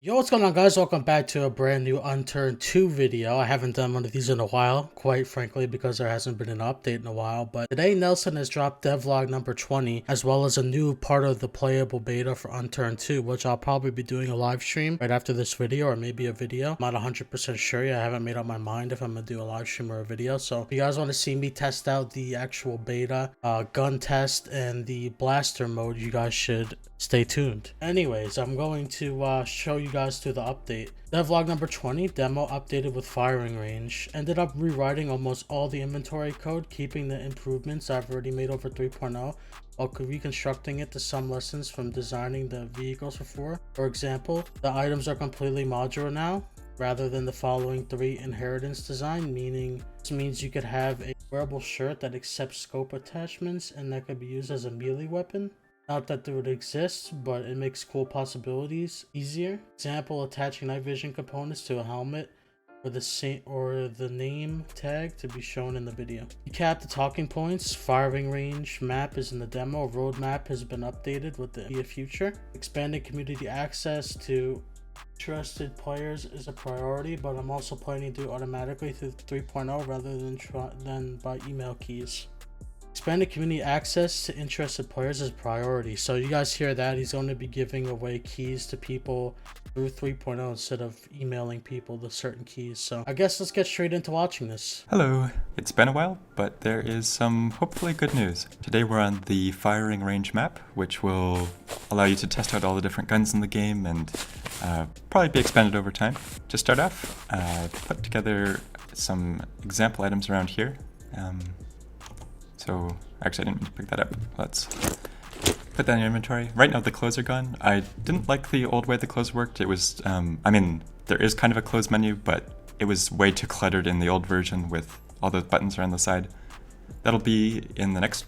Yo, what's going on, guys? Welcome back to a brand new Unturned 2 video. I haven't done one of these in a while, quite frankly, because there hasn't been an update in a while. But today, Nelson has dropped devlog number 20, as well as a new part of the playable beta for Unturned 2, which I'll probably be doing a live stream right after this video, or maybe a video. I'm not 100% sure yet. I haven't made up my mind if I'm going to do a live stream or a video. So if you guys want to see me test out the actual beta, gun test, and the blaster mode, you guys should stay tuned. Anyways, I'm going to show you guys through the update. Devlog number 20, demo updated with firing range. Ended up rewriting almost all the inventory code, keeping the improvements I've already made over 3.0, while reconstructing it to some lessons from designing the vehicles before. For example, the items are completely modular now, rather than the following 3 inheritance design, meaning this means you could have a wearable shirt that accepts scope attachments and that could be used as a melee weapon. Not that they would exist, but it makes cool possibilities easier. Example, attaching night vision components to a helmet or the name tag to be shown in the video. Recap the talking points. Firing range map is in the demo. Roadmap has been updated with the near future. Expanded community access to trusted players is a priority, but I'm also planning to do automatically through 3.0 rather than by email keys. Expanded community access to interested players is priority. So you guys hear that? He's going to be giving away keys to people through 3.0 instead of emailing people the certain keys. So I guess let's get straight into watching this. Hello, it's been a while, but there is some hopefully good news. Today we're on the firing range map, which will allow you to test out all the different guns in the game and probably be expanded over time. To start off, put together some example items around here. So, actually I didn't mean to pick that up. Let's put that in inventory. Right now the clothes are gone. I didn't like the old way the clothes worked. It was, I mean, there is kind of a clothes menu, but it was way too cluttered in the old version with all those buttons around the side. That'll be in the next,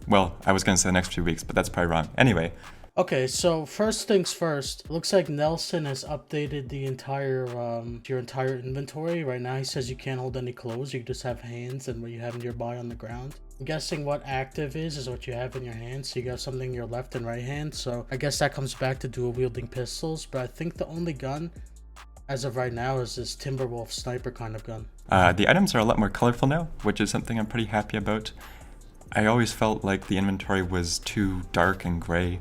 well, I was going to say the next few weeks, but that's probably wrong. Anyway. Okay, so first things first, looks like Nelson has updated the entire, your entire inventory. Right now he says you can't hold any clothes, you just have hands and what you have nearby on the ground. I'm guessing what active is what you have in your hand, so you got something in your left and right hand, so I guess that comes back to dual wielding pistols, but I think the only gun as of right now is this Timberwolf sniper kind of gun. The items are a lot more colorful now, which is something I'm pretty happy about. I always felt like the inventory was too dark and gray.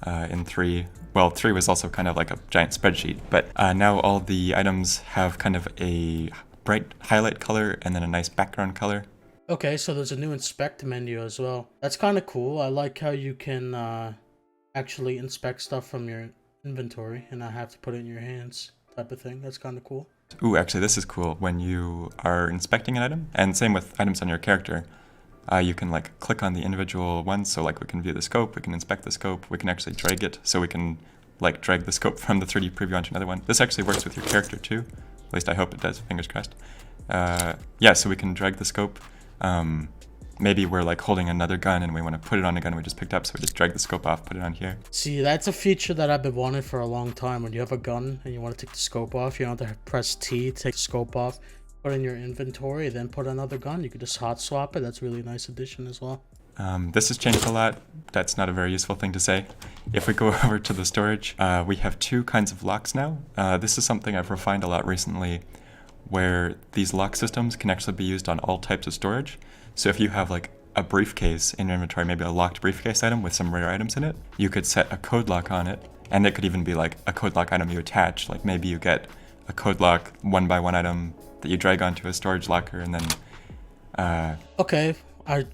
In 3. Well, 3 was also kind of like a giant spreadsheet, but now all the items have kind of a bright highlight color and then a nice background color. Okay, so there's a new inspect menu as well. That's kind of cool. I like how you can actually inspect stuff from your inventory and not have to put it in your hands type of thing. That's kind of cool. Ooh, actually this is cool. When you are inspecting an item, and same with items on your character, you can like click on the individual ones, so like we can view the scope, we can inspect the scope, we can actually drag it, so we can like drag the scope from the 3D preview onto another one. This actually works with your character too, at least I hope it does, fingers crossed. Yeah, so we can drag the scope. Maybe we're like holding another gun and we want to put it on a gun we just picked up, so we just drag the scope off, put it on here. See, that's a feature that I've been wanting for a long time. When you have a gun and you want to take the scope off, you don't have to press T to take the scope off, put in your inventory, then put another gun. You could just hot swap it. That's a really nice addition as well. This has changed a lot. That's not a very useful thing to say. If we go over to the storage, we have 2 kinds of locks now. This is something I've refined a lot recently, where these lock systems can actually be used on all types of storage. So if you have like a briefcase in your inventory, maybe a locked briefcase item with some rare items in it, you could set a code lock on it, and it could even be like a code lock item you attach. Like maybe you get a code lock 1x1 item that you drag onto a storage locker, and then Okay,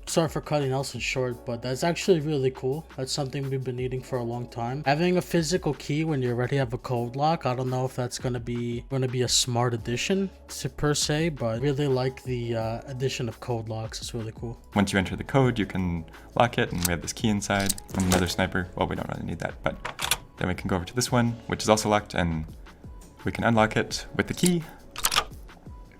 sorry for cutting Nelson short, but that's actually really cool. That's something we've been needing for a long time. Having a physical key when you already have a code lock, I don't know if that's gonna be a smart addition per se, but I really like the addition of code locks. It's really cool. Once you enter the code, you can lock it, and we have this key inside and another sniper. Well, we don't really need that, but then we can go over to this one, which is also locked, and we can unlock it with the key.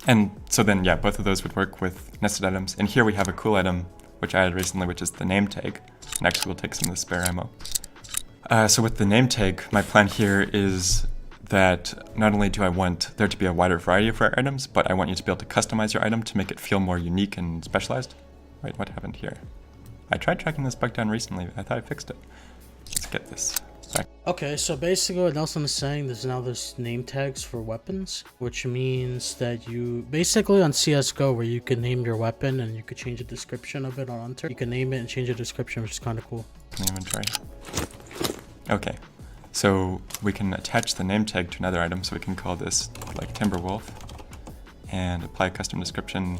And so then, yeah, both of those would work with nested items. And here we have a cool item, which I added recently, which is the name tag. And actually we'll take some of the spare ammo. So with the name tag, my plan here is that not only do I want there to be a wider variety of rare items, but I want you to be able to customize your item to make it feel more unique and specialized. Wait, what happened here? I tried tracking this bug down recently. I thought I fixed it. Let's get this. back. Okay, so basically what Nelson is saying, there's name tags for weapons, which means that you basically on CSGO where you can name your weapon and you could change the description of it on Hunter. You can name it and change the description, which is kind of cool. Inventory. Okay, so we can attach the name tag to another item, so we can call this like Timberwolf and apply custom description,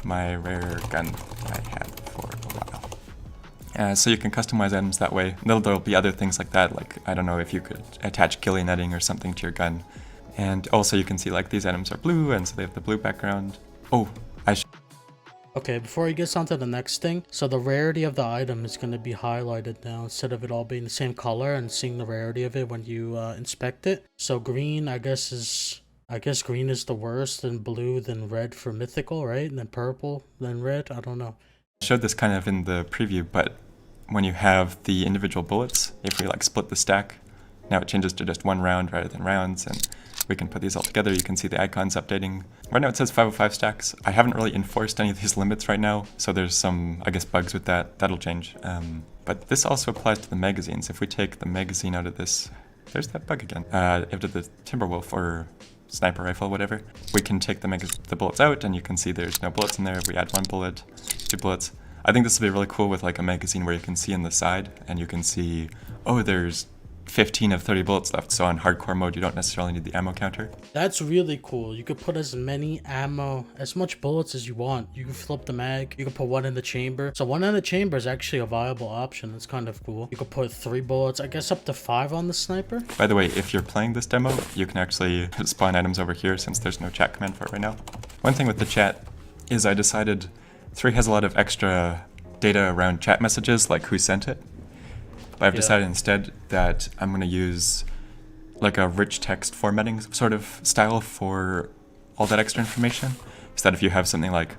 my rare gun I had for a while. So you can customize items that way. There'll be other things like that, like I don't know if you could attach ghillie netting or something to your gun. And also you can see like these items are blue, and so they have the blue background. Oh, Okay, before he gets on to the next thing, so the rarity of the item is going to be highlighted now instead of it all being the same color and seeing the rarity of it when you inspect it. So green, I guess green is the worst, then blue, then red for mythical, right? And then purple, then red. I don't know. I showed this kind of in the preview, but when you have the individual bullets, if we like split the stack, now it changes to just one round rather than rounds, and we can put these all together. You can see the icons updating. Right now it says 505 stacks. I haven't really enforced any of these limits right now, so there's some, I guess, bugs with that. That'll change. But this also applies to the magazines. If we take the magazine out of this, there's that bug again. Out of the Timberwolf or sniper rifle, whatever, we can take the bullets out, and you can see there's no bullets in there. We add 1 bullet, 2 bullets. I think this would be really cool with like a magazine where you can see in the side, and you can see, oh, there's 15 of 30 bullets left, so on hardcore mode you don't necessarily need the ammo counter. That's really cool. You could put as much bullets as you want. You can flip the mag, you can put 1 in the chamber. So 1 in the chamber is actually a viable option. It's kind of cool. You could put 3 bullets, I guess up to 5 on the sniper. By the way, if you're playing this demo, you can actually spawn items over here since there's no chat command for it right now. One thing with the chat is I decided 3 has a lot of extra data around chat messages, like who sent it. But I've decided instead that I'm going to use like a rich text formatting sort of style for all that extra information. So that if you have something like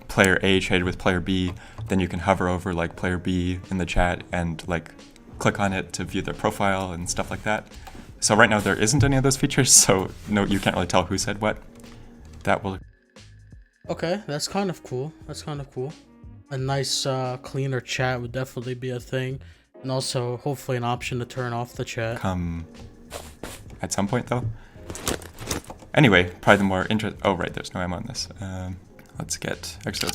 player A traded with player B, then you can hover over like player B in the chat and like click on it to view their profile and stuff like that. So right now there isn't any of those features, so no, you can't really tell who said what. That will... Okay, that's kind of cool. That's kind of cool. A nice cleaner chat would definitely be a thing. And also, hopefully an option to turn off the chat. Come at some point, though. Anyway, probably the more oh, right, there's no ammo on this. Let's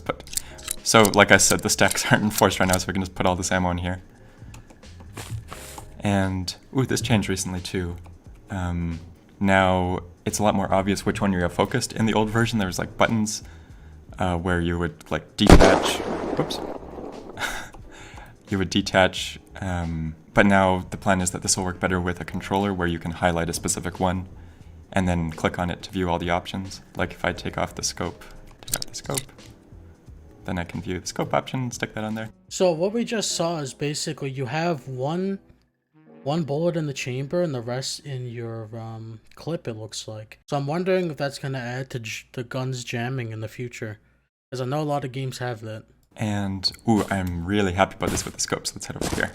put... So, like I said, the stacks aren't enforced right now, so we can just put all this ammo in here. And, ooh, this changed recently, too. Now, it's a lot more obvious which one you're focused. In the old version, there was, like, buttons where you would, like, detach... Whoops. You would detach, but now the plan is that this will work better with a controller where you can highlight a specific one and then click on it to view all the options. Like if I take off the scope, then I can view the scope option, stick that on there. So what we just saw is basically you have one bullet in the chamber and the rest in your clip, it looks like. So I'm wondering if that's going to add to the guns jamming in the future, because I know a lot of games have that. And, ooh, I'm really happy about this with the scopes. Let's head over here.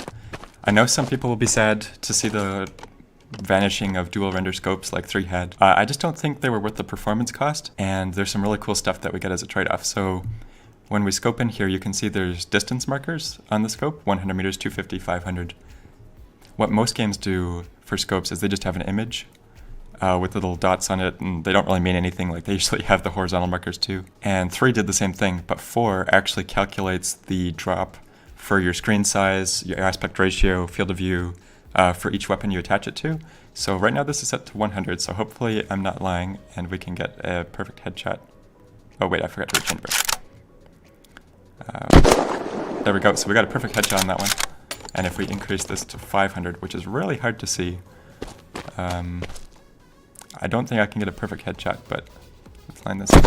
I know some people will be sad to see the vanishing of dual render scopes like 3 had. I just don't think they were worth the performance cost, and there's some really cool stuff that we get as a trade-off. So when we scope in here, you can see there's distance markers on the scope, 100 meters, 250, 500. What most games do for scopes is they just have an image with little dots on it, and they don't really mean anything. Like they usually have the horizontal markers too. And 3 did the same thing, but 4 actually calculates the drop for your screen size, your aspect ratio, field of view, for each weapon you attach it to. So right now this is set to 100, so hopefully I'm not lying and we can get a perfect headshot. Oh wait, I forgot to rechange it. There we go, so we got a perfect headshot on that one. And if we increase this to 500, which is really hard to see, I don't think I can get a perfect headshot, but let's line this up.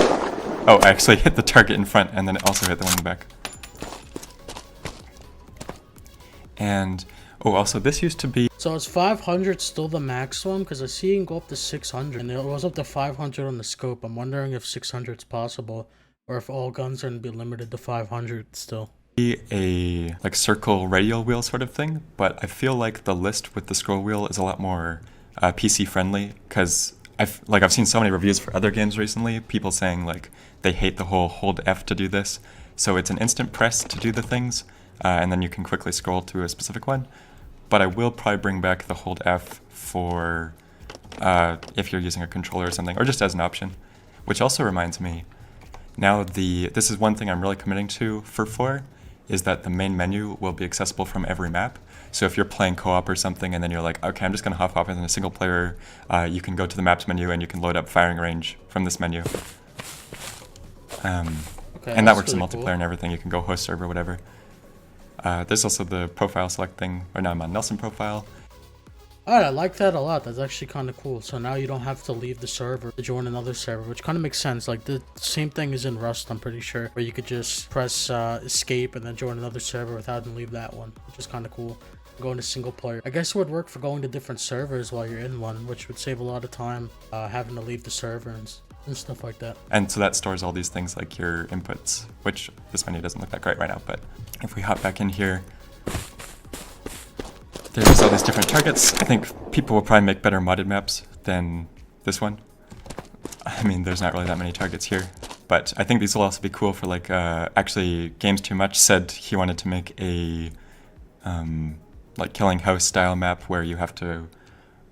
Oh, I actually hit the target in front and then it also hit the one in the back. And, oh, also this used to be... So is 500 still the max one? Because I see you can go up to 600, and it was up to 500 on the scope. I'm wondering if 600 is possible, or if all guns are going to be limited to 500 still. A like circle radial wheel sort of thing, but I feel like the list with the scroll wheel is a lot more PC friendly, because I've seen so many reviews for other games recently, people saying like they hate the whole hold F to do this. So it's an instant press to do the things, and then you can quickly scroll to a specific one. but I will probably bring back the hold F for if you're using a controller or something, or just as an option. Which also reminds me, now this is one thing I'm really committing to for 4, is that the main menu will be accessible from every map. So if you're playing co-op or something and then you're like, okay, I'm just gonna hop off in a single player, you can go to the maps menu and you can load up firing range from this menu. And that works in multiplayer and everything. You can go host server, whatever. There's also the profile select thing. Right now I'm on Nelson profile. Alright, I like that a lot. That's actually kind of cool. So now you don't have to leave the server to join another server, which kind of makes sense. Like the same thing is in Rust, I'm pretty sure, where you could just press escape and then join another server without having to leave that one, which is kind of cool. Going to single player. I guess it would work for going to different servers while you're in one, which would save a lot of time having to leave the server and stuff like that. And so that stores all these things like your inputs, which this menu doesn't look that great right now, but if we hop back in here, there's all these different targets. I think people will probably make better modded maps than this one. I mean, there's not really that many targets here, but I think these will also be cool for like, actually Games Too Much said he wanted to make a like Killing House style map where you have to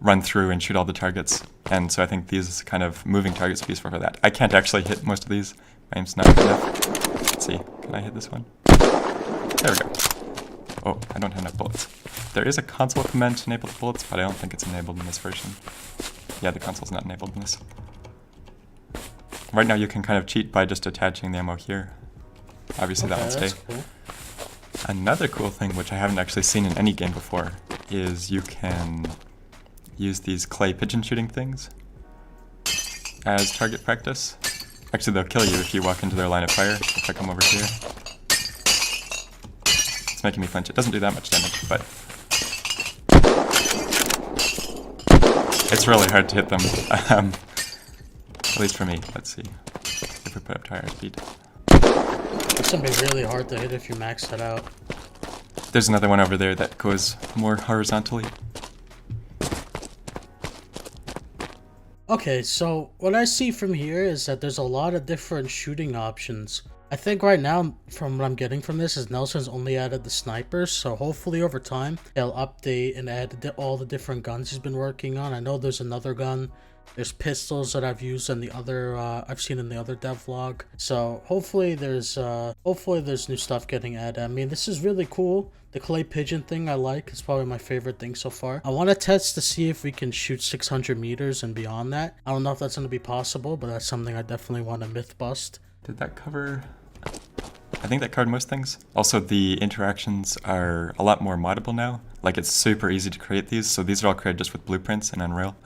run through and shoot all the targets. And so I think these kind of moving targets will be useful for that. I can't actually hit most of these. My aim's not good enough. Let's see, can I hit this one? There we go. Oh, I don't have enough bullets. There is a console command to enable the bullets, but I don't think it's enabled in this version. Yeah, the console's not enabled in this. Right now you can kind of cheat by just attaching the ammo here. Obviously that won't stay. Cool. Another cool thing, which I haven't actually seen in any game before, is you can use these clay pigeon shooting things as target practice. Actually, they'll kill you if you walk into their line of fire. If I come over here. It's making me flinch. It doesn't do that much damage, but it's really hard to hit them. At least for me. Let's see if we put up to higher speed. It's gonna be really hard to hit if you max it out. There's another one over there that goes more horizontally. Okay, so what I see from here is that there's a lot of different shooting options. I think right now, from what I'm getting from this, is Nelson's only added the snipers, so hopefully over time, they'll update and add all the different guns he's been working on. I know there's another gun. There's pistols that I've used in the other, I've seen in the other devlog. So hopefully there's new stuff getting added. I mean, this is really cool. The clay pigeon thing I like. It's probably my favorite thing so far. I want to test to see if we can shoot 600 meters and beyond that. I don't know if that's going to be possible, but that's something I definitely want to myth bust. Did that cover? I think that covered most things. Also, the interactions are a lot more moddable now. Like, it's super easy to create these. So these are all created just with blueprints in Unreal.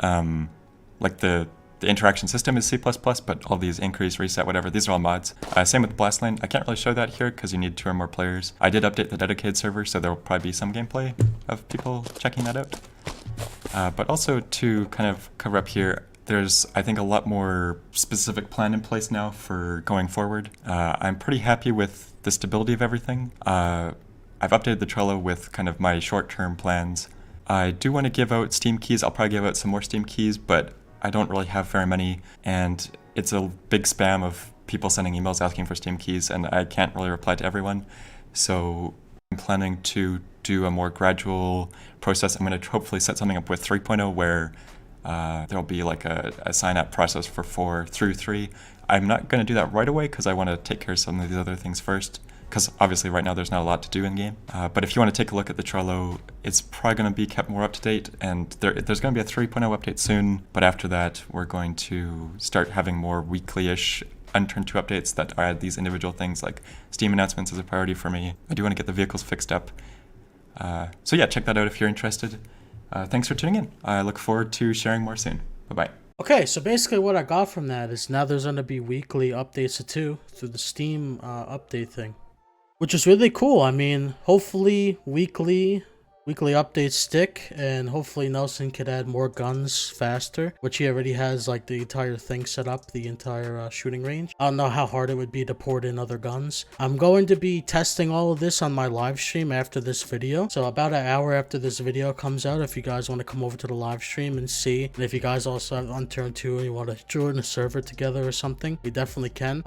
Like the interaction system is C++, but all these increase, reset, whatever, these are all mods. Same with Blast Lane. I can't really show that here because you need 2 or more players. I did update the dedicated server, so there will probably be some gameplay of people checking that out. But also to kind of cover up here, there's, I think, a lot more specific plan in place now for going forward. I'm pretty happy with the stability of everything. I've updated the Trello with kind of my short-term plans. I do want to give out Steam keys. I'll probably give out some more Steam keys, but I don't really have very many, and it's a big spam of people sending emails asking for Steam keys, and I can't really reply to everyone. So I'm planning to do a more gradual process. I'm going to hopefully set something up with 3.0 where there'll be like a sign-up process for 4 through 3. I'm not going to do that right away because I want to take care of some of these other things first, because obviously right now there's not a lot to do in game. But if you want to take a look at the Trello, it's probably going to be kept more up to date, and there's going to be a 3.0 update soon, but after that we're going to start having more weekly-ish Unturned 2 updates that add these individual things, like Steam announcements is a priority for me. I do want to get the vehicles fixed up. So yeah, check that out if you're interested. Thanks for tuning in. I look forward to sharing more soon. Bye-bye. Okay, so basically what I got from that is now there's going to be weekly updates to 2 through the Steam update thing, which is really cool. I mean, hopefully weekly updates stick, and hopefully Nelson could add more guns faster, which he already has like the entire thing set up, the entire shooting range. I don't know how hard it would be to port in other guns. I'm going to be testing all of this on my live stream after this video, so about an hour after this video comes out, if you guys want to come over to the live stream and see, and if you guys also have Unturned 2 and you want to join a server together or something, we definitely can.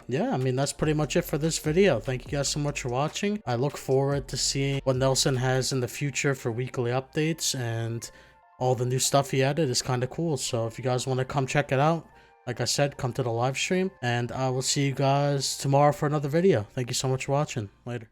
Yeah, I mean, that's pretty much it for this video. Thank you guys so much for watching. I look forward to seeing what Nelson has in the future future for weekly updates, and all the new stuff he added is kind of cool. So if you guys want to come check it out, like I said, come to the live stream, and I will see you guys tomorrow for another video. Thank you so much for watching. Later.